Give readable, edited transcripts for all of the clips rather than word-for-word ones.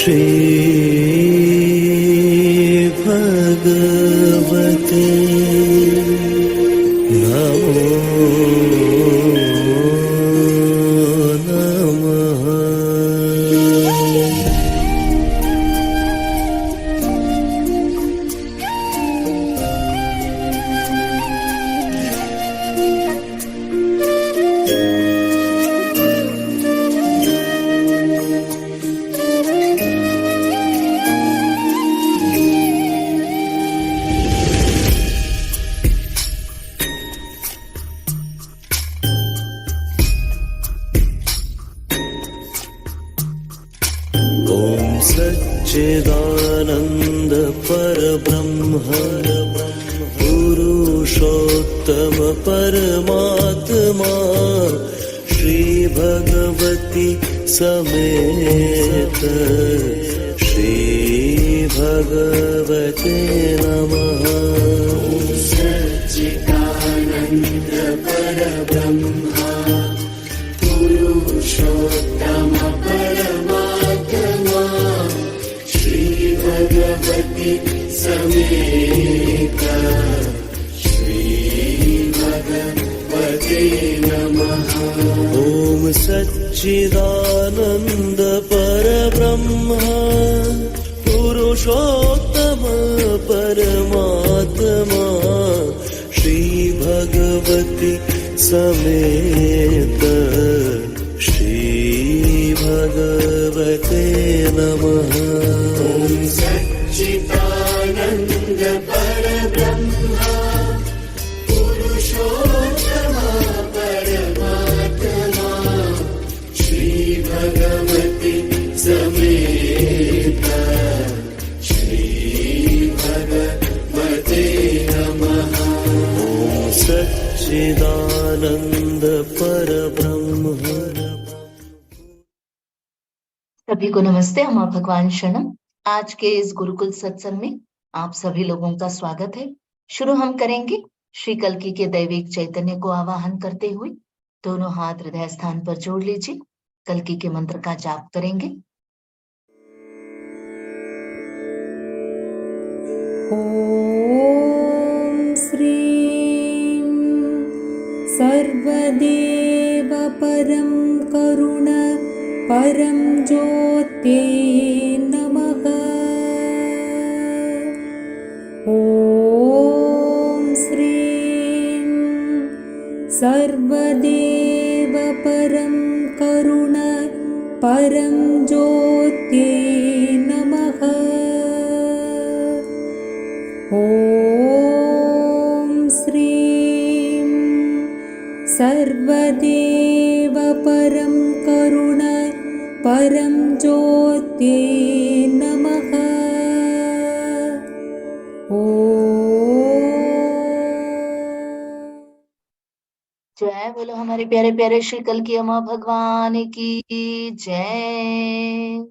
श्री भगवते नमो नमः। सच्चिदानंद परब्रह्म पुरुषोत्तम परमात्मा श्री भगवती समेत श्री भगवते नमः। सच्चिदानंद परब्रह्म पुरुषोत्तम परमात्मा भगवती समेत श्री भगवते नमः। ओम सच्चिदानंद परब्रह्म पुरुषोत्तम परमात्मा श्री भगवती समेत श्री भगवते नमः। सच्चिदानंद परब्रह्म पुरुषोत्तम परमात्मा श्री भगवती समेत श्री भगवते नमः। सच्चिदानंद परब्रह्म। सभी को नमस्ते। हम भगवान शरणम। आज के इस गुरुकुल सत्संग में आप सभी लोगों का स्वागत है। शुरू हम करेंगे श्री कल्कि के दैविक चैतन्य को आवाहन करते हुए। दोनों हाथ हृदय स्थान पर जोड़ लीजिए। कल्कि के मंत्र का जाप करेंगे। ओम श्रीं सर्वदेव परं करुण परं ज्योते नमः। ओम श्रीं सर्वदेव परं करुण परं ज्योते नमः। ओम श्रीं सर्वदेव परं करुण परं ज्योते नमः। जय बोलो हमारे प्यारे प्यारे श्री कल्कि अम्मा भगवान की जय।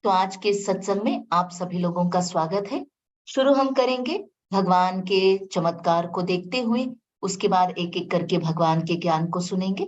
तो आज के सत्संग में आप सभी लोगों का स्वागत है। शुरू हम करेंगे भगवान के चमत्कार को देखते हुए। उसके बाद एक एक करके भगवान के ज्ञान को सुनेंगे।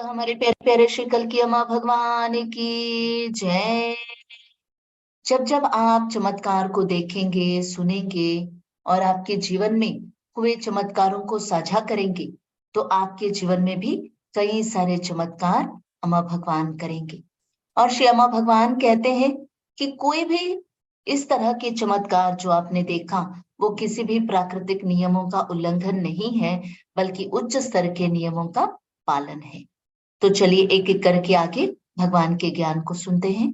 हमारे प्यारे प्यारे श्री कल्कि अम्मा भगवान की जय। जब जब आप चमत्कार को देखेंगे, सुनेंगे और आपके जीवन में हुए चमत्कारों को साझा करेंगे तो आपके जीवन में भी कई सारे चमत्कार अम्मा भगवान करेंगे। और श्री अम्मा भगवान कहते हैं कि कोई भी इस तरह के चमत्कार जो आपने देखा वो किसी भी प्राकृतिक नियमों का उल्लंघन नहीं है, बल्कि उच्च स्तर के नियमों का पालन है। तो चलिए एक एक करके आगे भगवान के ज्ञान को सुनते हैं।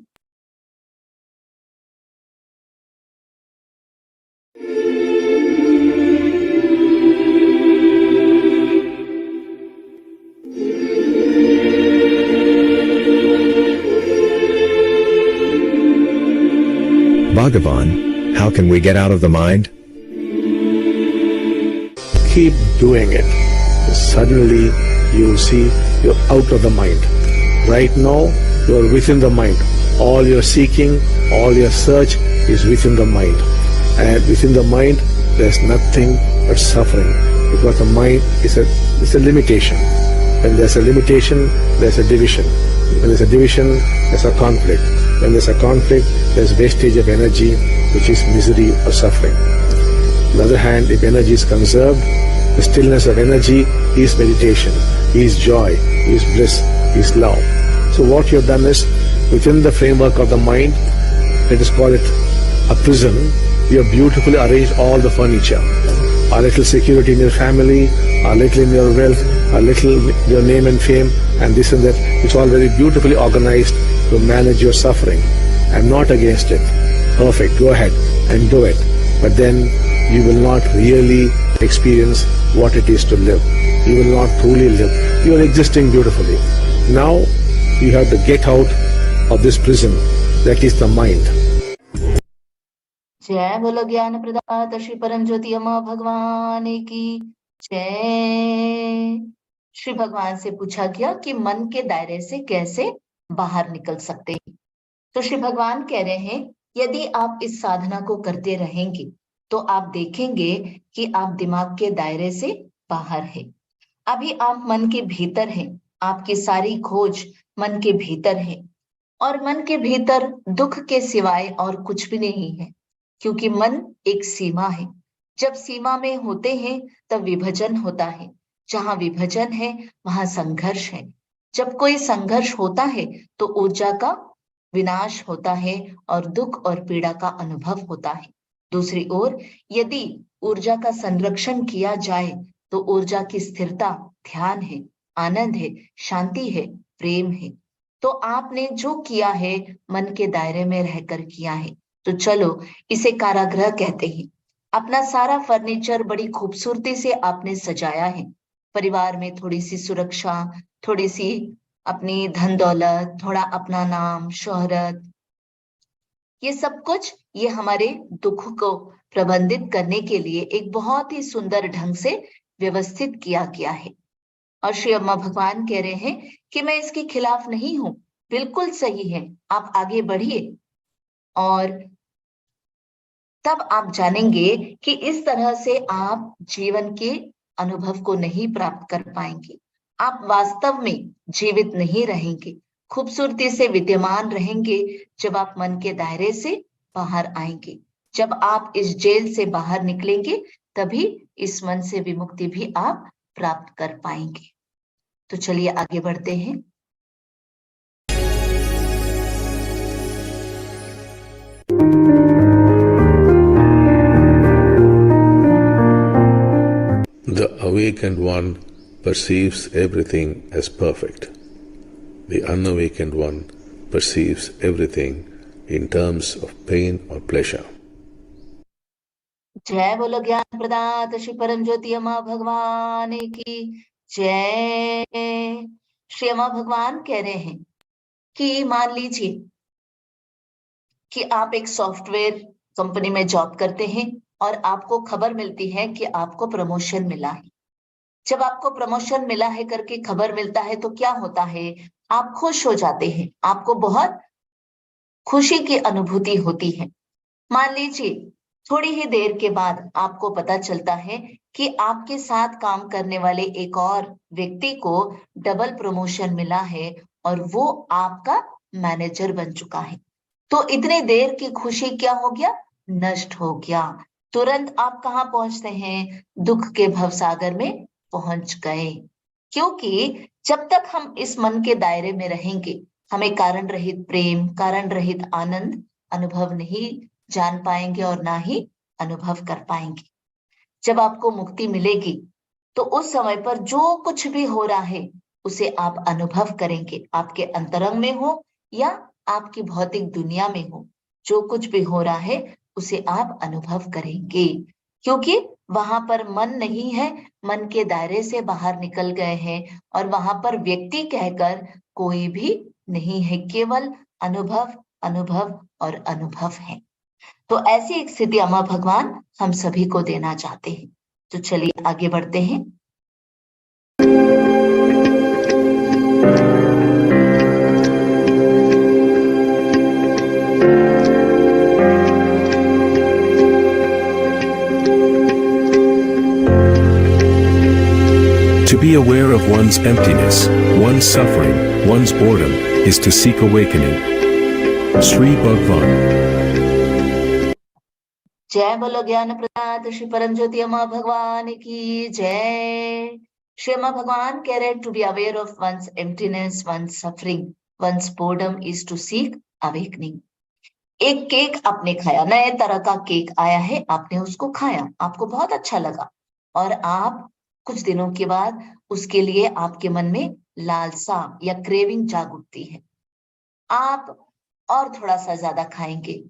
Bhagavan, how can we get out of the mind? Keep doing it. Suddenly you'll see you're out of the mind. Right now you're within the mind. All your seeking, all your search is within the mind. And within the mind there's nothing but suffering, because the mind is a limitation. When there's a limitation, there's a division. When there's a division, there's a conflict. When there's a conflict, there's wastage of energy, which is misery or suffering. On the other hand, if energy is conserved, the stillness of energy is meditation, is joy, is bliss, is love. So what you've done is, within the framework of the mind, let us call it a prison, you have beautifully arranged all the furniture. A little security in your family, a little in your wealth, a little your name and fame, and this and that. It's all very beautifully organized to manage your suffering. I'm not against it. Perfect, go ahead and do it. But then you will not really experience what it is to live. You will not truly live. You are existing beautifully. Now you have to get out of this prison, that is the mind. जय बोलो ज्ञान प्रदाता श्री परम ज्योति अम्मा भगवान की जय। श्री भगवान से पूछा गया कि मन के दायरे से कैसे बाहर निकल सकते हैं। तो श्री भगवान कह रहे हैं, यदि आप इस साधना को करते रहेंगे तो आप देखेंगे कि आप दिमाग के दायरे से बाहर हैं। अभी आप मन के भीतर हैं, आपकी सारी खोज मन के भीतर है, और मन के भीतर दुख के सिवाय और कुछ भी नहीं है, क्योंकि मन एक सीमा है। जब सीमा में होते हैं तब विभाजन होता है, जहां विभाजन है वहां संघर्ष है। जब कोई संघर्ष होता है तो ऊर्जा का विनाश होता है और दुख और पीड़ा का अनुभव होता है। दूसरी ओर यदि ऊर्जा का संरक्षण किया जाए तो ऊर्जा की स्थिरता ध्यान है, आनंद है, शांति है, प्रेम है। तो आपने जो किया है मन के दायरे में रहकर किया है, तो चलो इसे कारागृह कहते हैं। अपना सारा फर्नीचर बड़ी खूबसूरती से आपने सजाया है। परिवार में थोड़ी सी सुरक्षा, थोड़ी सी अपनी धन दौलत, थोड़ा अपना नाम, शोहरत, ये सब कुछ ये हमारे दुख को प्रबंधित करने के लिए एक बहुत ही सुंदर ढंग से व्यवस्थित किया गया है। और श्री अम्मा भगवान कह रहे हैं कि मैं इसके खिलाफ नहीं हूं, बिल्कुल सही है, आप आगे बढ़िए। और तब आप जानेंगे कि इस तरह से आप जीवन के अनुभव को नहीं प्राप्त कर पाएंगे। आप वास्तव में जीवित नहीं रहेंगे, खूबसूरती से विद्यमान रहेंगे जब आप मन के दायरे से बाहर आएंगे। जब आप इस जेल से बाहर निकलेंगे तभी इस मन से विमुक्ति भी आप प्राप्त कर पाएंगे। तो चलिए आगे बढ़ते हैं। The awakened one perceives everything as perfect. The unawakened one perceives everything in terms of pain or pleasure. जय बोलो ज्ञान प्रदाता श्री परम ज्योति अम्मा भगवान की जय। श्री अम्मा भगवान कह रहे हैं कि मान लीजिए कि आप एक सॉफ्टवेयर कंपनी में जॉब करते हैं और आपको खबर मिलती है कि आपको प्रमोशन मिला है। जब आपको प्रमोशन मिला है करके खबर मिलता है तो क्या होता है, आप खुश हो जाते हैं, आपको बहुत खुशी की अनुभूति होती है। मान लीजिए थोड़ी ही देर के बाद आपको पता चलता है कि आपके साथ काम करने वाले एक और व्यक्ति को डबल प्रमोशन मिला है और वो आपका मैनेजर बन चुका है। तो इतनी देर की खुशी क्या हो गया, नष्ट हो गया। तुरंत आप कहाँ पहुंचते हैं, दुख के भवसागर में पहुंच गए। क्योंकि जब तक हम इस मन के दायरे में रहेंगे हमें कारण रहित प्रेम, कारण रहित आनंद अनुभव नहीं जान पाएंगे और ना ही अनुभव कर पाएंगे। जब आपको मुक्ति मिलेगी तो उस समय पर जो कुछ भी हो रहा है उसे आप अनुभव करेंगे, आपके अंतरंग में हो या आपकी भौतिक दुनिया में हो, जो कुछ भी हो रहा है उसे आप अनुभव करेंगे, क्योंकि वहां पर मन नहीं है, मन के दायरे से बाहर निकल गए हैं और वहां पर व्यक्ति कहकर कोई भी नहीं है, केवल अनुभव, अनुभव और अनुभव है। तो ऐसी एक स्थिति अम्मा भगवान हम सभी को देना चाहते हैं। तो चलिए आगे बढ़ते हैं। To be aware of one's emptiness, one's suffering, one's boredom, is to seek awakening. Sri Bhagwan. जय बोलो ज्ञान प्रदात श्री परम ज्योति अम्मा भगवान की जय। श्री अम्मा भगवान कह रहे to be aware of one's emptiness, one's suffering, one's boredom is to seek awakening. एक केक आपने खाया, नए तरह का केक आया है, आपने उसको खाया, आपको बहुत अच्छा लगा और आप कुछ दिनों के बाद उसके लिए आपके मन में लालसा या क्रेविंग जाग उठती है, आप और थोड़ा सा ज्यादा खाएंगे।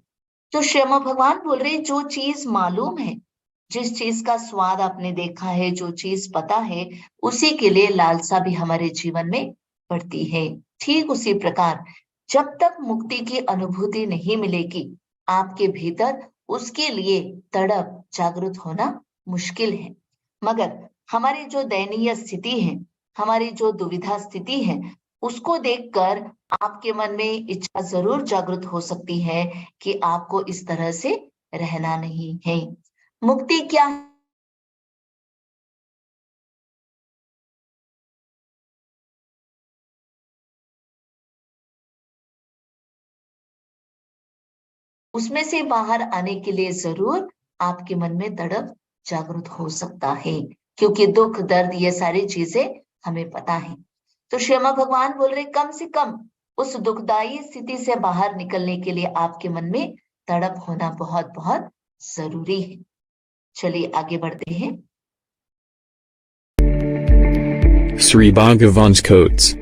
तो श्यामा भगवान बोल रहे जो चीज मालूम है, जिस चीज का स्वाद आपने देखा है, जो चीज पता है, उसी के लिए लालसा भी हमारे जीवन में बढ़ती है। ठीक उसी प्रकार जब तक मुक्ति की अनुभूति नहीं मिलेगी आपके भीतर, उसके लिए तड़प जागृत होना मुश्किल है। मगर हमारी जो दयनीय स्थिति है, हमारी जो दुविधा स्थिति है, उसको देखकर आपके मन में इच्छा जरूर जागृत हो सकती है कि आपको इस तरह से रहना नहीं है। मुक्ति क्या है? उसमें से बाहर आने के लिए जरूर आपके मन में तड़प जागृत हो सकता है, क्योंकि दुख, दर्द, ये सारी चीजें हमें पता है। तो श्यामा भगवान बोल रहे कम से कम उस दुखदाई स्थिति से बाहर निकलने के लिए आपके मन में तड़प होना बहुत बहुत जरूरी है। चलिए आगे बढ़ते हैं। Sri Bhagavan's quotes.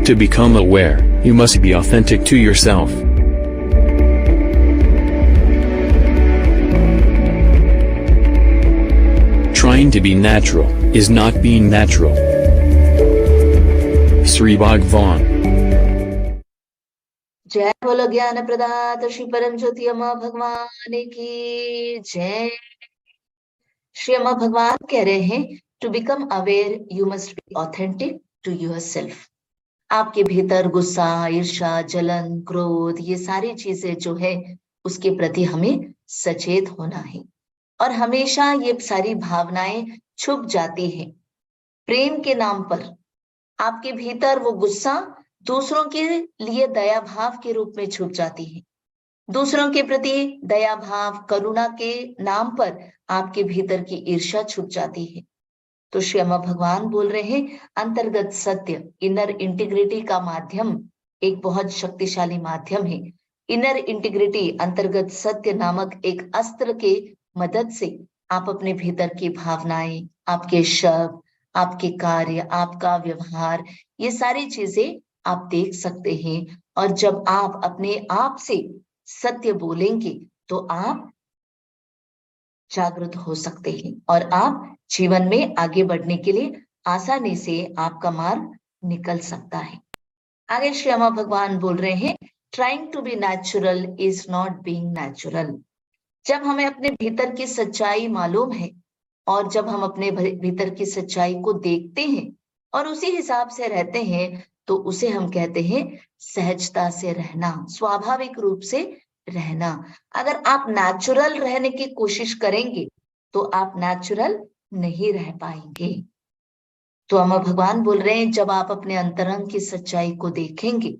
To become aware, you must be authentic to yourself. Trying to be natural is not being natural. Sri Bhagavan. जय बोलो ज्ञान प्रदात श्री परम ज्योति अम्मा भगवान की जय। श्री अम्मा भगवान कह रहे हैं to become aware you must be authentic to yourself. आपके भीतर गुस्सा, ईर्ष्या, जलन, क्रोध, ये सारी चीजें जो है उसके प्रति हमें सचेत होना है। और हमेशा ये सारी भावनाएं छुप जाती हैं प्रेम के नाम पर। आपके भीतर वो गुस्सा दूसरों के लिए दया भाव के रूप में छुप जाती है। दूसरों के प्रति दया भाव, करुणा के नाम पर आपके भीतर की ईर्ष्या छुप जाती है। तो श्री अम्मा भगवान बोल रहे हैं अंतर्गत सत्य, इनर इंटीग्रिटी का माध्यम एक बहुत शक्तिशाली माध्यम है। इनर इंटीग्रिटी, अंतर्गत सत्य नामक एक अस्त्र के मदद से आप अपने भीतर की भावनाएं, आपके शब्द, आपके कार्य, आपका व्यवहार, ये सारी चीजें आप देख सकते हैं। और जब आप अपने आप से सत्य बोलेंगे तो आप जागृत हो सकते हैं और आप जीवन में आगे बढ़ने के लिए आसानी से आपका मार्ग निकल सकता है। आगे श्री अम्मा भगवान बोल रहे हैं trying to be natural is not being natural. जब हमें अपने भीतर की सच्चाई मालूम है और जब हम अपने भीतर की सच्चाई को देखते हैं और उसी हिसाब से रहते हैं तो उसे हम कहते हैं सहजता से रहना, स्वाभाविक रूप से रहना। अगर आप नेचुरल रहने की कोशिश करेंगे तो आप नेचुरल नहीं रह पाएंगे। तो अम्मा भगवान बोल रहे हैं, जब आप अपने अंतरंग की सच्चाई को देखेंगे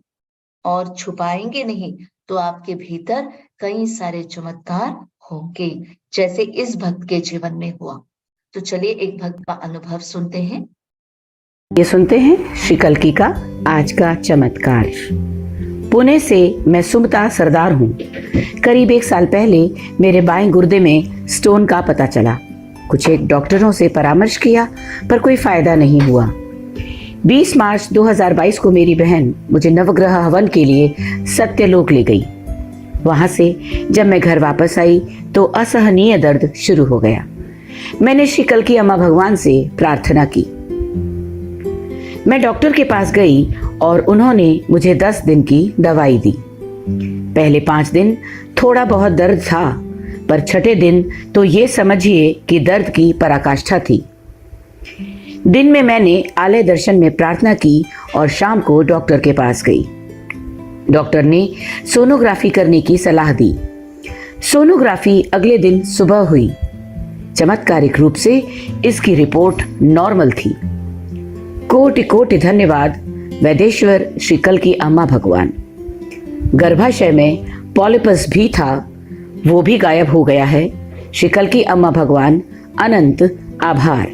और छुपाएंगे नहीं, तो आपके भीतर कई सारे चमत्कार होंगे, जैसे इस भक्त के जीवन में हुआ। तो चलिए एक भक्त का अनुभव सुनते हैं। ये सुनते हैं श्री कल्की का आज का चमत्कार। पुणे से मैं सुमता सरदार हूँ। करीब 1 साल पहले मेरे बाएं गुर्दे में स्टोन का पता चला। कुछ एक डॉक्टरों से परामर्श किया पर कोई फायदा नहीं हुआ। 20 मार्च 2022 को मेरी बहन मुझे नवग्रह हवन के लिए सत्यलोक ले गई। वहां से जब मैं घर वापस आई तो असहनीय दर्द शुरू हो गया। मैंने श्री कल्की अम्मा भगवान से प्रार्थना की। मैं डॉक्टर के पास गई और उन्होंने मुझे 10 दिन की दवाई दी। पहले 5 दिन थोड़ा बहुत दर्द था, पर छठे दिन तो ये समझिए कि दर्द की पराकाष्ठा थी। दिन में मैंने आलय दर्शन में प्रार्थना की और शाम को डॉक्टर के पास गई। डॉक्टर ने सोनोग्राफी करने की सलाह दी। सोनोग्राफी अगले दिन सुबह हुई। चमत्कारिक रूप से इसकी रिपोर्ट नॉर्मल थी। कोटि कोटि धन्यवाद वैदेश्वर श्री कल्की अम्मा भगवान। गर्भाशय में पॉलिपस भी था, वो भी गायब हो गया है। श्री कल्की अम्मा भगवान अनंत आभार।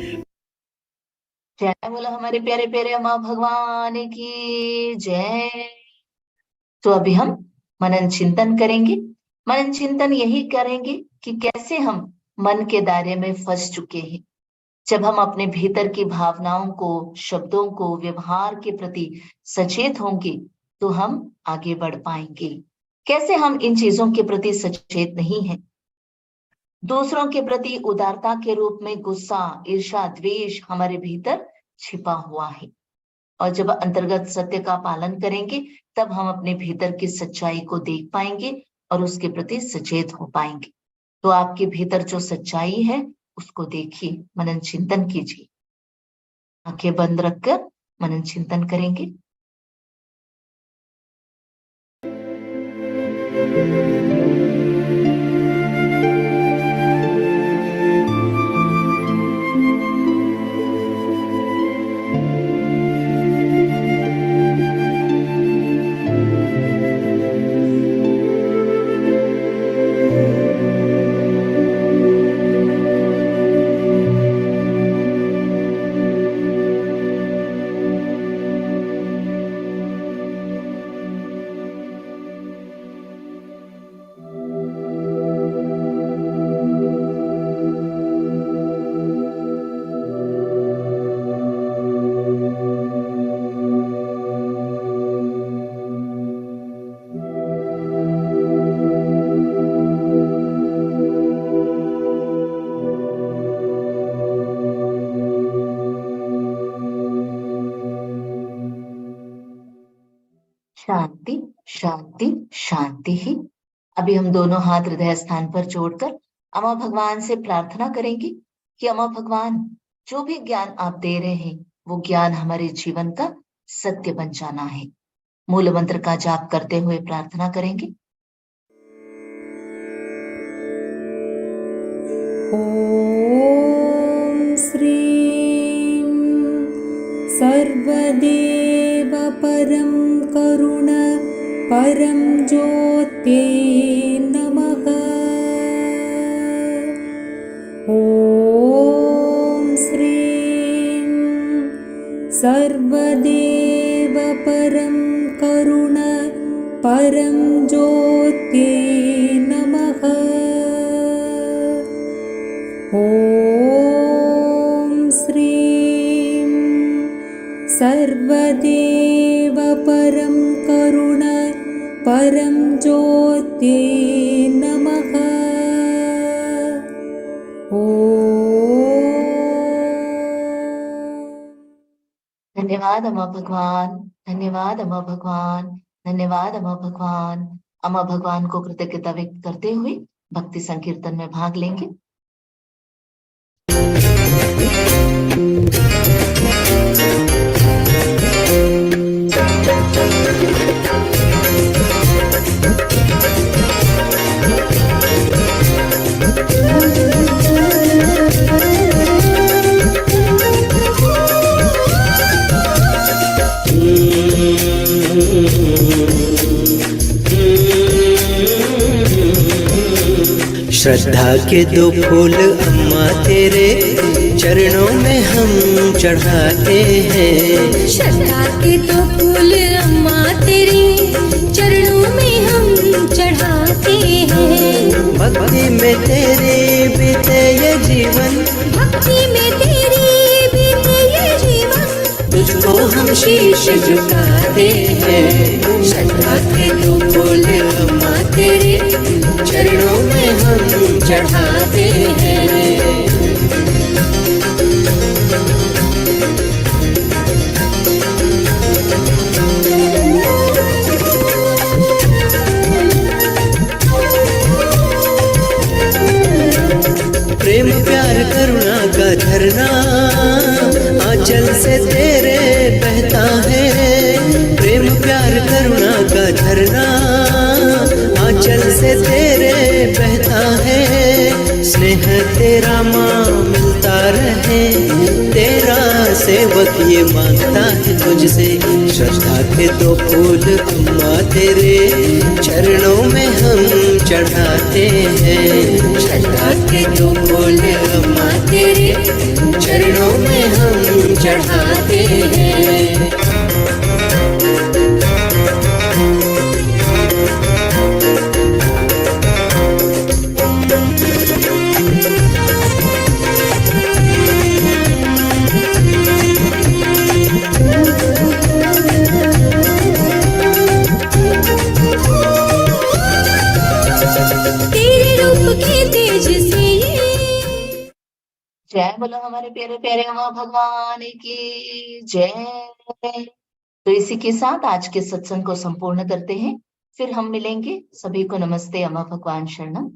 जय बोलो हमारे प्यारे प्यारे अम्मा भगवान की जय। तो अभी हम मनन चिंतन करेंगे। मनन चिंतन यही करेंगे कि कैसे हम मन के दायरे में फंस चुके हैं। जब हम अपने भीतर की भावनाओं को, शब्दों को, व्यवहार के प्रति सचेत होंगे तो हम आगे बढ़ पाएंगे। कैसे हम इन चीजों के प्रति सचेत नहीं हैं। दूसरों के प्रति उदारता के रूप में गुस्सा, ईर्ष्या, द्वेष हमारे भीतर छिपा हुआ है। और जब अंतर्गत सत्य का पालन करेंगे तब हम अपने भीतर की सच्चाई को देख पाएंगे और उसके प्रति सचेत हो पाएंगे। तो आपके भीतर जो सच्चाई है उसको देखिए, मनन चिंतन कीजिए। आंखें बंद रखकर मनन चिंतन करेंगे। शांति शांति शांति ही। अभी हम दोनों हाथ हृदय स्थान पर जोड़कर अम्मा भगवान से प्रार्थना करेंगे कि अम्मा भगवान, जो भी ज्ञान आप दे रहे हैं वो ज्ञान हमारे जीवन का सत्य बन जाना है। मूल मंत्र का जाप करते हुए प्रार्थना करेंगे। ॐ श्रीं सर्वदेव परं करुण परं ज्योत्यै नमः। ॐ श्रीं सर्वदेव परं करुण परं ज्योत्यै नमः। ॐ श्रीं सर्वदेव परं करुण परं ज्योत्यै नमः। धन्यवाद अम्मा भगवान, धन्यवाद अम्मा भगवान, धन्यवाद अम्मा भगवान। अम्मा भगवान को कृतज्ञता व्यक्त करते हुए भक्ति संकीर्तन में भाग लेंगे। श्रद्धा के दो फूल अम्मा तेरे चरणों में हम चढ़ाते हैं। श्रद्धा के तो फूल अम्मा तेरे चरणों में हम चढ़ाते हैं। भक्ति में तेरे बीते ये जीवन, भक्ति में तेरी बीते ये जीवन, तुझको हम शीश झुकाते हैं। श्रद्धा के तो फूल अम्मा तेरे चरणों में हम चढ़ाते हैं। प्रेम प्यार करुणा का झरना आंचल से तेरे बहता है। प्रेम प्यार करुणा का झरना आंचल से तेरे बहता है। स्नेह तेरा माँ मिलता रहे, तेरा सेवक ये मांगता है तुझसे। श्रद्धा के दो फूल अम्मा तेरे चरणों में हम चढ़ाते हैं। श्रद्धा के तो फूल अम्मा तेरे चरणों में हम चढ़ाते हैं। तेरे रूप के तेज से जय बोलो हमारे प्यारे प्यारे अम्मा भगवान की जय। तो इसी के साथ आज के सत्संग को संपूर्ण करते हैं। फिर हम मिलेंगे। सभी को नमस्ते, अम्मा भगवान शरणम।